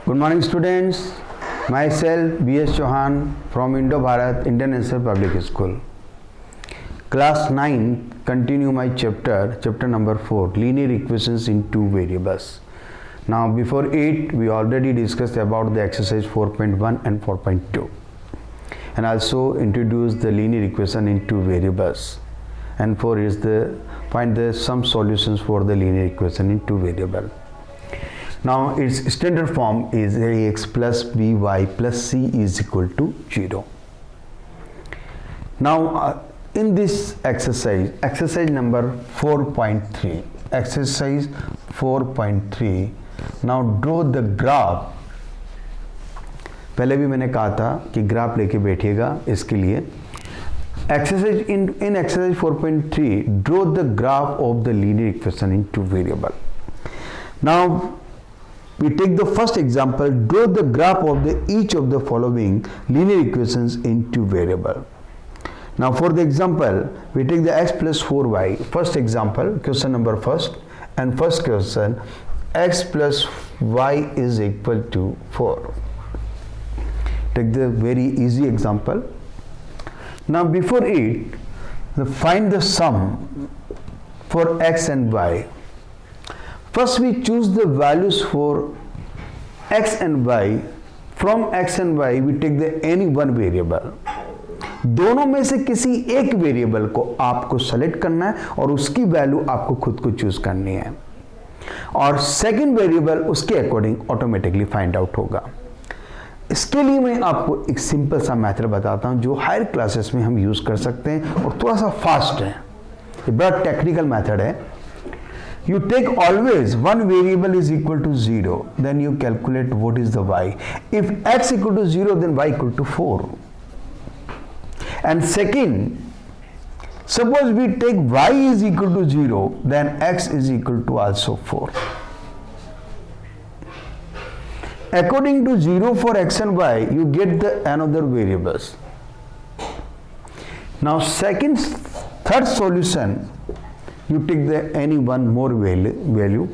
Good morning students, myself B.S. Chauhan from Indo-Bharat International Public School. Class 9 continue my chapter number 4, linear equations in two variables. Now before 8 we already discussed about the exercise 4.1 and 4.2 and also introduced the linear equation in two variables, and 4 is the find the some solutions for the linear equation in two variable. Now its standard form is ax plus by plus c is equal to 0. Now in this exercise number 4.3, exercise 4.3, now draw the graph. पहले भी मैंने कहा था कि graph लेके बैठिएगा इसके लिए. Exercise in exercise 4.3, draw the graph of the linear equation in two variable. Now we take the first example, draw the graph of each of the following linear equations in two variable. Now for the example, we take the x plus 4y, first example, question number first, and first question, x plus y is equal to 4. Take the very easy example. Now before it, find the sum for x and y. First we choose the values for x and y. From x and y we take the any one variable. दोनों में से किसी एक variable को आपको select करना है और उसकी वैल्यू आपको खुद को चूज करनी है, और सेकंड वेरिएबल उसके अकॉर्डिंग ऑटोमेटिकली फाइंड आउट होगा. इसके लिए मैं आपको एक सिंपल सा मेथड बताता हूं जो हायर क्लासेस में हम यूज कर सकते हैं और थोड़ा सा फास्ट है. ये बड़ा टेक्निकल मेथड है. You take always one variable is equal to 0, then you calculate what is the y. If x equal to 0, then y equal to 4. And second, suppose we take y is equal to 0, then x is equal to also 4. According to 0 for x and y, you get the another variables. Now third solution, you take the any one more value.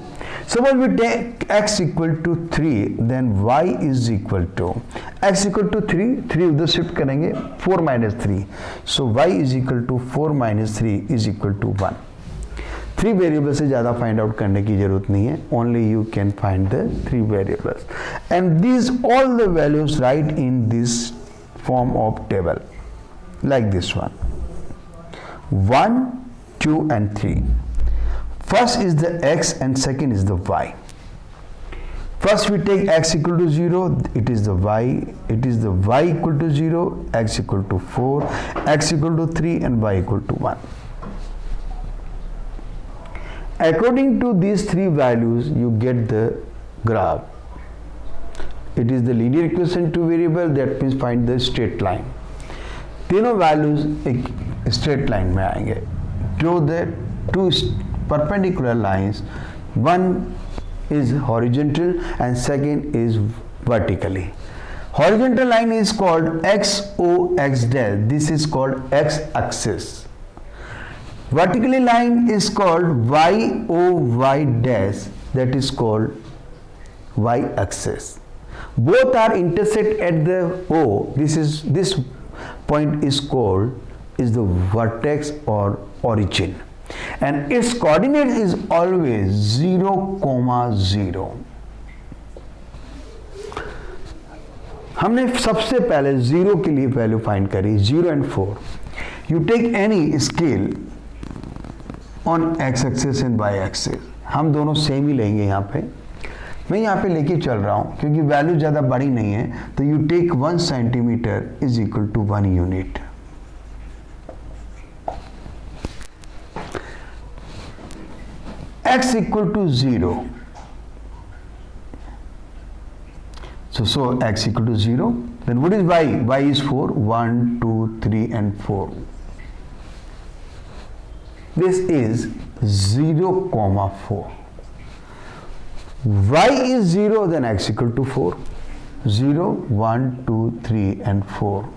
Suppose we take x equal to 3, then y is equal to x equal to 3 उधर shift करेंगे 4 minus 3, so y is equal to 4 minus 3 is equal to 1. 3 variable से ज़्यादा find out करने की जरूरत नहीं है. Only you can find the 3 variables and this all the values right in this form of table like this one. 1, 2 and 3. First is the x and second is the y. First we take x equal to 0, it is the y equal to 0, x equal to 4, x equal to 3 and y equal to 1. According to these 3 values you get the graph. It is the linear equation to variable, that means find the straight line. तीनों values एक straight line में आएंगे. Draw the two perpendicular lines, one is horizontal and second is vertically. Horizontal line is called x dash, this is called x axis. Vertically line is called y dash, that is called y axis. Both are intersect at the O. This point is called the vertex or origin, and its coordinate is always 0, 0. हमने सबसे पहले 0 के लिए value find करी, 0 and 4. You take any scale on x axis and y axis. हम दोनों same ही लेंगे. यहाँ पे मैं यहाँ पे लेके चल रहा हूँ क्योंकि वैल्यू ज़्यादा बड़ी नहीं है, तो you take 1 centimeter is equal to 1 unit. X equal to 0. So x equal to 0. Then what is y? Y is 4. 1, 2, 3 and 4. This is 0, 4. Y is 0, then x equal to 4. 0, 1, 2, 3 and 4.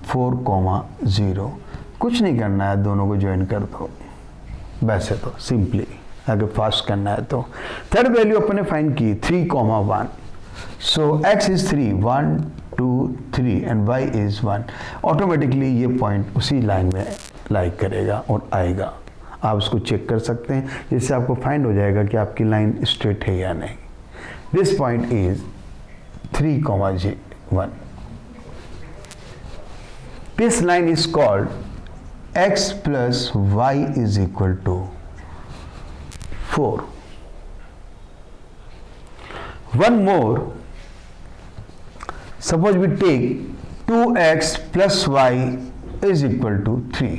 4, 0. कुछ नहीं करना है, दोनों को ज्वाइन कर दो. वैसे तो सिंपली अगर फास्ट करना है तो। थर्ड वैल्यू अपने फाइंड की 3,1, सो x is 3, 1 2 3 and y is 1। Automatically ये पॉइंट उसी लाइन में लाइक करेगा और आएगा। आप उसको चेक कर सकते हैं, जिससे आपको फाइंड हो जाएगा कि आपकी लाइन स्ट्रेट है या नहीं। This point is 3,1। This line is called x plus y is equal to 4. One more, suppose we take 2x plus y is equal to 3.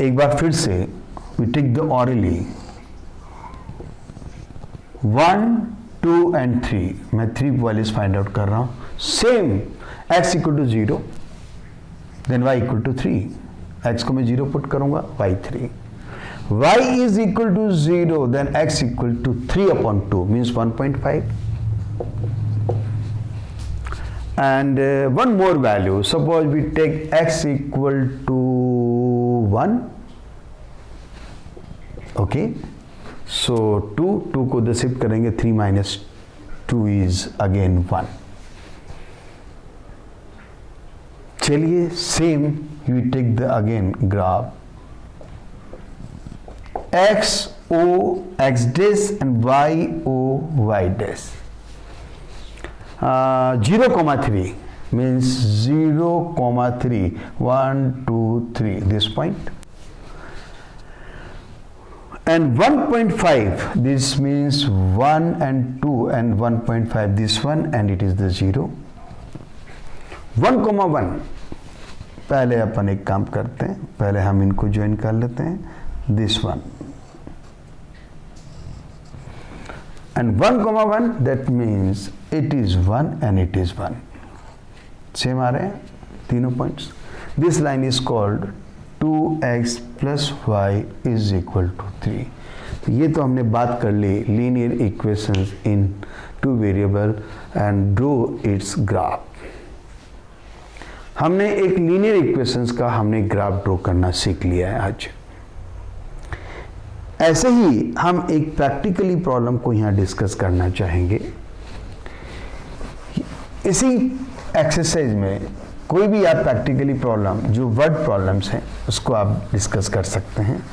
एक बार फिर से we take the orally 1 2 and 3, मैं 3 values find out कर रहा हूँ। Same x equal to 0, then y equal to 3, x को मैं 0 put करूंगा, y 3, y is equal to 0, then x equal to 3 upon 2 means 1.5. And one more value, suppose we take x equal to 1, okay, so 2 को इधर shift करेंगे, 3 minus 2 is again 1. चलिए same you take the again graph x o x dash and y o y dash, 0,3 means 0,3, 1 2 3 this point, and 1.5 this means 1 and 2 and 1.5 this one, and it is the 0. 1,1 पहले अपन एक काम करते हैं, पहले हम इनको join कर लेते हैं, this one and 1,1 that means it is 1 and it is 1, same आ रहे हैं तीनों points. This line is called 2x plus y is equal to 3। ये तो हमने बात कर ली linear equations in 2 variable and draw its graph. हमने एक लीनियर इक्वेशंस का हमने ग्राफ ड्रॉ करना सीख लिया है आज। ऐसे ही हम एक प्रैक्टिकली प्रॉब्लम को यहाँ डिस्कस करना चाहेंगे। इसी एक्सरसाइज में कोई भी आप प्रैक्टिकली प्रॉब्लम जो वर्ड प्रॉब्लम्स हैं उसको आप डिस्कस कर सकते हैं।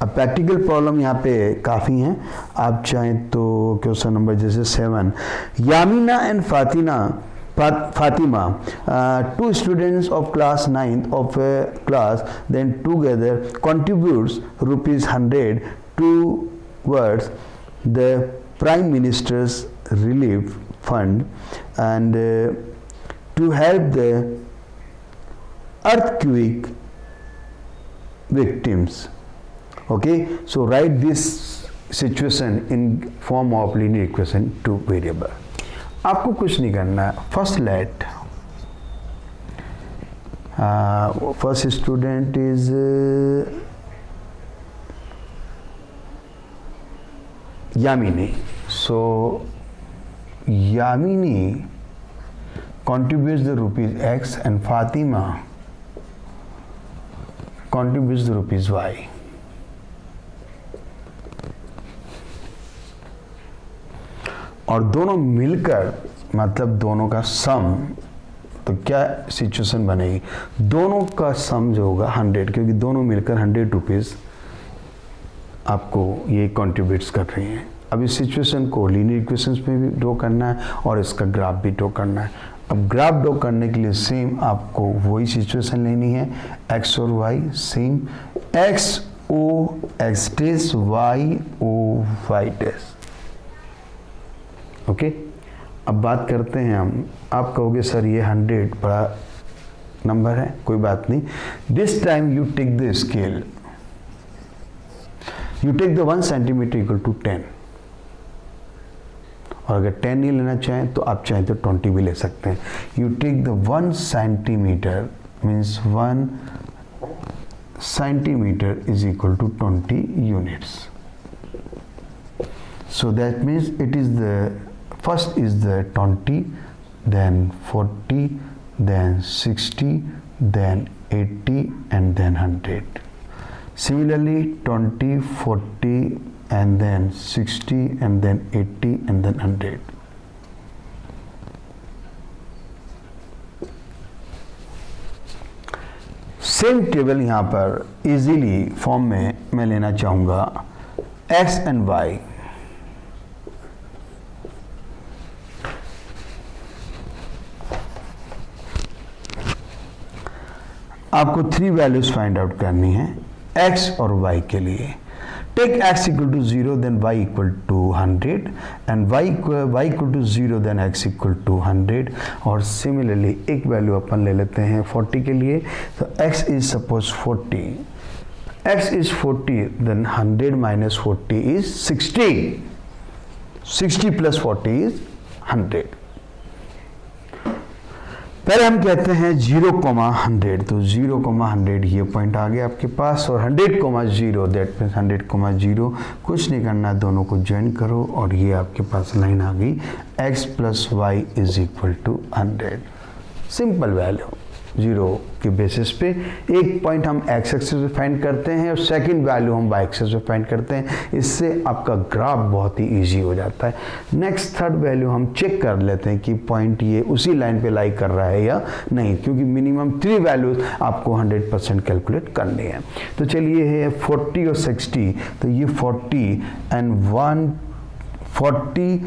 अब प्रैक्टिकल प्रॉब्लम यहाँ पे काफ़ी हैं, आप चाहें तो क्वेश्चन नंबर जैसे 7, यामिना and Fatima, 2 students of class 9th of a class, then together contributes ₹100 towards the Prime Minister's Relief Fund and to help the earthquake victims. Okay, so write this situation in form of linear equation 2 variable. आपको कुछ नहीं करना है। First let first student is Yamini, so Yamini contributes the ₹X and Fatima contributes the ₹Y. और दोनों मिलकर मतलब दोनों का सम, तो क्या सिचुएशन बनेगी, दोनों का सम जो होगा 100, क्योंकि दोनों मिलकर ₹100 आपको ये कंट्रीब्यूट्स कर रही हैं। अब इस सिचुएशन को लीनियर इक्वेशंस में भी ड्रॉ करना है और इसका ग्राफ भी ड्रॉ करना है। अब ग्राफ ड्रॉ करने के लिए सेम आपको वही सिचुएशन लेनी है, x और y same, x o x dash y o y dash। Okay, अब बात करते हैं हम। आप कहोगे सर ये 100 बड़ा नंबर है, कोई बात नहीं। This time you take the scale, you take the 1 centimetre equal to 10, और अगर 10 नहीं लेना चाहें तो आप चाहें तो 20 भी ले सकते हैं। You take the 1 centimetre means 1 centimetre is equal to 20 units. So that means it is the first is the 20, then 40, then 60, then 80 and then 100. Similarly 20, 40 and then 60 and then 80 and then 100. Same table यहाँ पर easily form में मैं लेना चाहूँगा x and y. आपको 3 values find out करनी है x और y के लिए. Take x equal to 0 then y equal to 100 and y equal to 0 then x equal to 100. और सिमिलरली एक वैल्यू अपन ले लेते हैं 40 के लिए. तो x is suppose 40, x is 40 then 100 minus 40 is 60, 60 plus 40 is 100. पहले हम कहते हैं 0,100. तो 0,100 ये पॉइंट आ गया आपके पास, और 100,0 दैट मीन्स 100,0 कुछ नहीं करना, दोनों को ज्वाइन करो और ये आपके पास लाइन आ गई x plus y is equal to 100. Simple value 0 के बेसिस पे एक पॉइंट हम x एक्सिस पे फाइंड करते हैं और सेकंड वैल्यू हम y एक्सिस पे फाइंड करते हैं. इससे आपका ग्राफ बहुत ही इजी हो जाता है. नेक्स्ट थर्ड वैल्यू हम चेक कर लेते हैं कि पॉइंट ये उसी लाइन पे लाई कर रहा है या नहीं, क्योंकि मिनिमम 3 वैल्यूज आपको 100% कैलकुलेट करनी है. तो चलिए है 40 और 60. तो ये 40 एंड 140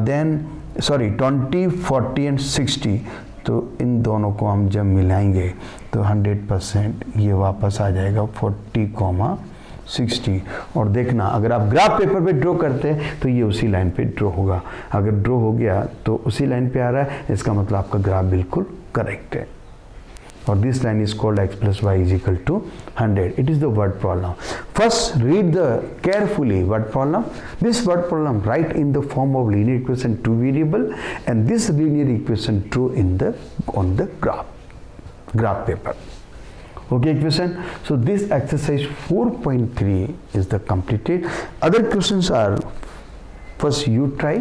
देन 20, 40 एंड 60. तो इन दोनों को हम जब मिलाएंगे तो 100% ये वापस आ जाएगा 40,60. और देखना अगर आप ग्राफ पेपर पे ड्रॉ करते हैं तो ये उसी लाइन पे ड्रॉ होगा. अगर ड्रॉ हो गया तो उसी लाइन पे आ रहा है, इसका मतलब आपका ग्राफ बिल्कुल करेक्ट है. और this line is called x plus y is equal to 100. It is the word problem. First read the carefully word problem. This word problem write in the form of linear equation 2 variable, and this linear equation draw in the on the graph paper. Okay, equation. So this exercise 4.3 is the completed. Other questions are, first you try,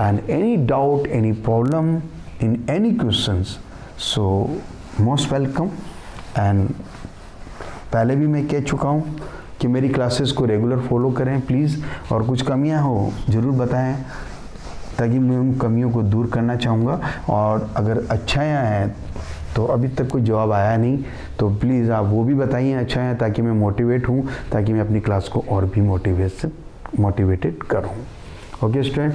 and any doubt, any problem in any questions, so most welcome. And पहले भी मैं कह चुका हूँ कि मेरी classes को regular follow करें प्लीज़, और कुछ कमियाँ हो ज़रूर बताएं ताकि मैं उन कमियों को दूर करना चाहूँगा. और अगर अच्छाइयाँ हैं तो अभी तक कोई जवाब आया नहीं तो प्लीज़ आप वो भी बताइए अच्छाइयाँ, ताकि मैं मोटिवेट हूँ, ताकि मैं अपनी क्लास को और भी मोटिवेटेड करूँ. ओके स्टूडेंट,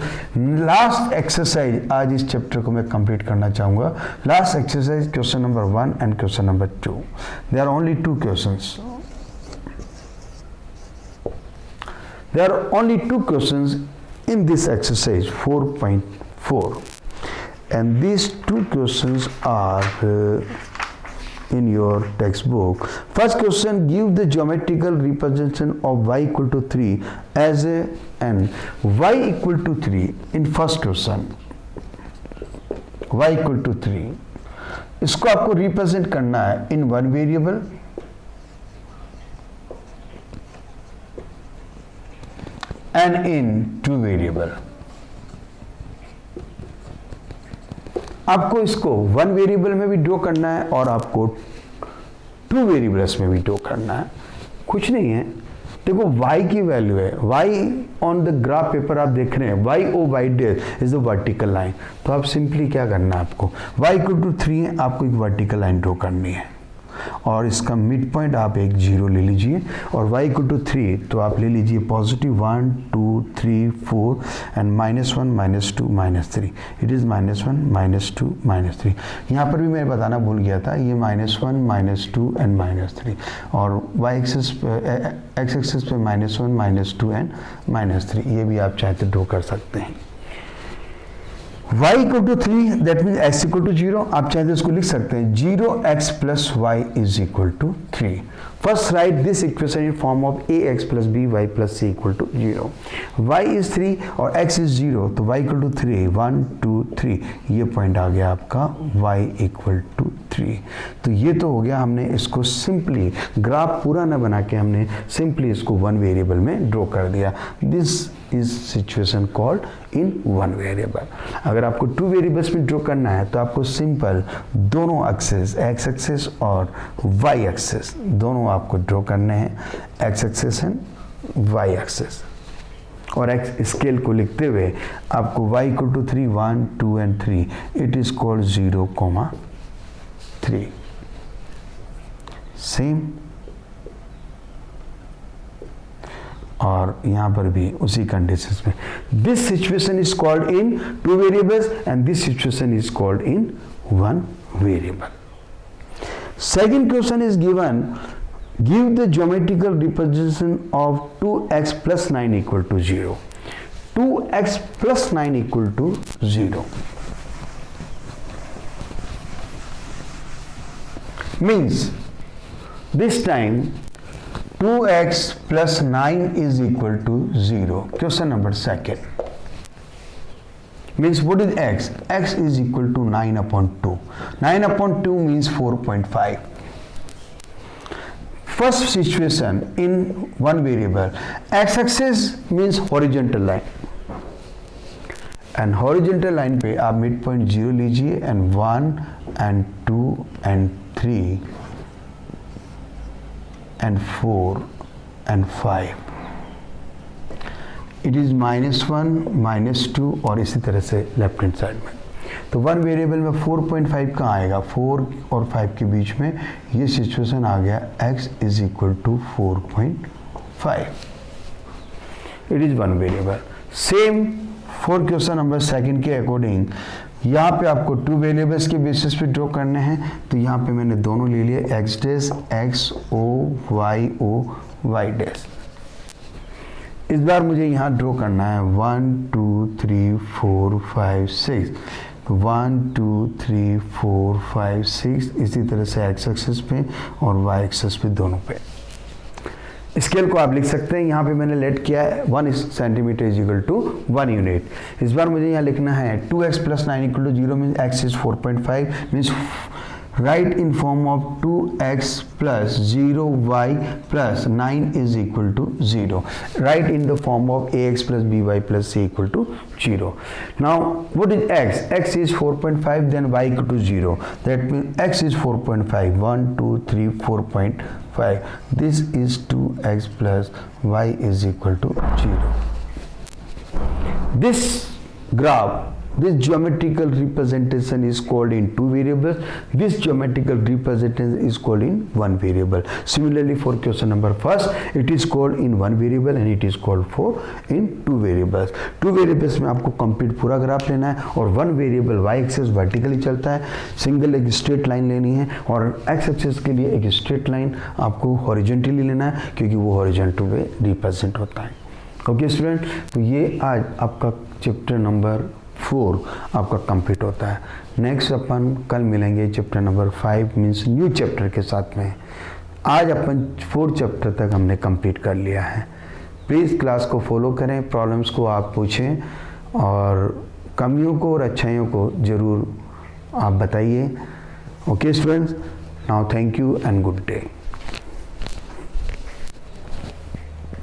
लास्ट एक्सरसाइज आज इस चैप्टर को मैं कंप्लीट करना चाहूँगा. Last exercise question number 1 and question number 2. There are only 2 questions. There are only 2 questions in this exercise 4.4, and these 2 questions are in your textbook. First question, give the geometrical representation of y equal to 3 as a and y equal to 3 in first question. y equal to 3, इसको आपको represent करना है इन 1 variable and in 2 variable. आपको इसको 1 variable में भी draw करना है और आपको 2 वेरिएबल्स में भी ड्रॉ करना है. कुछ नहीं है, देखो y की वैल्यू है, y on the graph paper आप देख रहे हैं, y O y dash is the vertical line. तो आप सिंपली क्या करना है, आपको y इक्वल टू 3 है, आपको एक वर्टिकल लाइन ड्रॉ करनी है और इसका मिड पॉइंट आप एक 0 ले लीजिए. और y इक्वल टू 3 तो आप ले लीजिए पॉजिटिव 1 2 3 4 एंड -1 -2 -3. It is -1 -2 -3. यहाँ पर भी मैं बताना भूल गया था, ये -1 -2 एंड -3, और y एक्सिस x एक्सिस पे -1 -2 एंड -3. ये भी आप चाहे तो ड्रॉ कर सकते हैं. y equal to 3 that means x equal to 0. आप चाहे तो इसको लिख सकते हैं 0x plus y is equal to 3. First write this equation in form of ax plus by plus c equal to 0. y is 3 और x is 0, तो y equal to 3, 1 2 3, ये पॉइंट आ गया आपका y equal to 3. तो ये तो हो गया, हमने इसको सिंपली ग्राफ पूरा ना बना के हमने सिंपली इसको वन वेरिएबल में ड्रॉ कर दिया. This is situation called in one variable. अगर आपको टू वेरिएबल्स में ड्रॉ करना है तो आपको सिंपल दोनों एक्सेस, एक्स एक्सेस और वाई एक्सेस दोनों आपको ड्रॉ करने हैं, x axes and y axes. और एक्स स्केल को लिखते हुए आपको y equal to 3, 1 2 and 3, it is called 0, 3. Same और यहाँ पर भी उसी कंडीशंस में. This situation is called in two variables and this situation is called in one variable. Second question is given, give the geometrical representation of 2x plus 9 equal to 0. 2x plus 9 equal to 0 means this time 2x plus 9 is equal to 0. Question number second means what is x? X is equal to 9 upon 2. 9 upon 2 means 4.5. First situation in one variable, x-axis means horizontal line and horizontal line पे आप mid point 0 लीजिए and 1 and 2 and 3 and 4 and 5. It is -1, -2 और इसी तरह से left hand side में. तो one variable में 4.5 कहाँ आएगा? 4 और 5 के बीच में ये सिचुएशन आ गया, x is equal to 4.5. It is one variable. Same for question number second के अकॉर्डिंग यहाँ पे आपको टू वेरिएबल्स के बेसिस पे ड्रॉ करने हैं. तो यहाँ पे मैंने दोनों ले लिए, x dash x o y o y dash. इस बार मुझे यहाँ ड्रॉ करना है 1 2 3 4 5 6. 1 2 3 4 5 6 इसी तरह से एक्स एक्सिस पे और वाई एक्सिस पे दोनों पे. स्केल को आप लिख सकते हैं, यहाँ पे मैंने लेट किया है 1 centimetre is equal to 1 unit. इस बार मुझे यहाँ लिखना है 2x plus 9 equal to 0 means x is 4.5 means write in form of 2x plus 0y plus 9 is equal to 0. Write in the form of ax plus by plus c equal to 0. Now what is x? X is 4.5, then y equal to 0. That means x is 4.5. 1 2 3 4.5. This is 2x plus y is equal to 0. This graph, this geometrical representation is called in two variables. This geometrical representation is called in one variable. Similarly, for question number first, it is called in one variable and it is called for in two variables. Two variables में आपको complete पूरा graph लेना है और one variable y axis vertically चलता है, single एक straight line लेनी है और x axis के लिए एक स्ट्रेट लाइन आपको horizontally लेना है क्योंकि वो horizontal में रिप्रेजेंट होता है. ओके स्टूडेंट, तो ये आज आपका चैप्टर नंबर 4 आपका कंप्लीट होता है. नेक्स्ट अपन कल मिलेंगे chapter number 5 means new chapter के साथ में. आज अपन 4 चैप्टर तक हमने कंप्लीट कर लिया है. प्लीज़ क्लास को फॉलो करें, प्रॉब्लम्स को आप पूछें और कमियों को और अच्छाइयों को ज़रूर आप बताइए. Okay students, now thank you and good day.